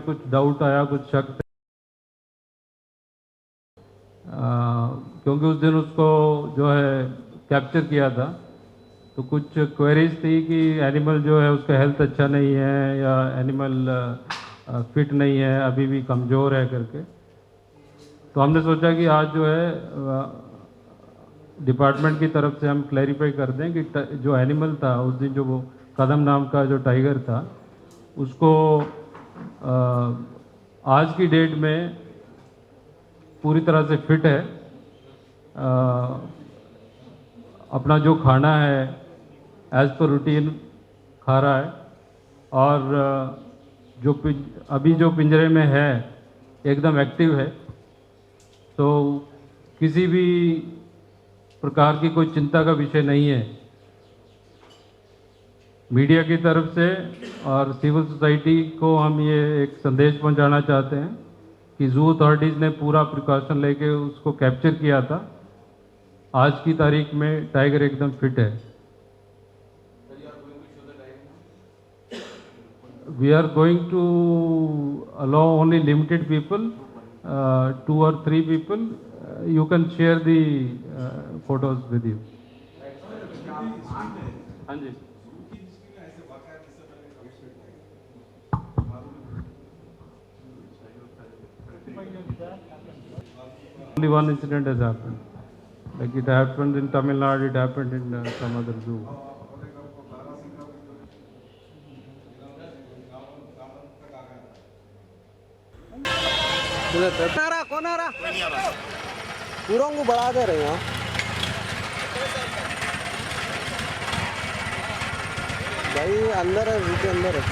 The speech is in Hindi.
कुछ डाउट आया, कुछ शक क्योंकि उस दिन उसको जो है कैप्चर किया था, तो कुछ क्वेरीज थी कि एनिमल जो है उसका हेल्थ अच्छा नहीं है या एनिमल फिट नहीं है, अभी भी कमज़ोर है करके। तो हमने सोचा कि आज जो है डिपार्टमेंट की तरफ से हम क्लैरिफाई कर दें कि जो एनिमल था उस दिन, जो वो कदम नाम का जो टाइगर था, उसको आज की डेट में पूरी तरह से फिट है। अपना जो खाना है एज़ पर रूटीन खा रहा है, और अभी जो पिंजरे में है एकदम एक्टिव है। तो किसी भी प्रकार की कोई चिंता का विषय नहीं है। मीडिया की तरफ से और सिविल सोसाइटी को हम ये एक संदेश पहुंचाना चाहते हैं कि जू अथॉरिटीज़ ने पूरा प्रिकॉशन लेके उसको कैप्चर किया था। आज की तारीख में टाइगर एकदम फिट है। We are going to allow only limited people, 2 or 3 people. You can share the photos with you. हाँ जी। Only one incident has happened. Like it happened in Tamil Nadu, it happened in some other zoo. कौन आ रहा? पूरों को बढ़ा दे रहे हैं भाई, अंदर है, नीचे अंदर है।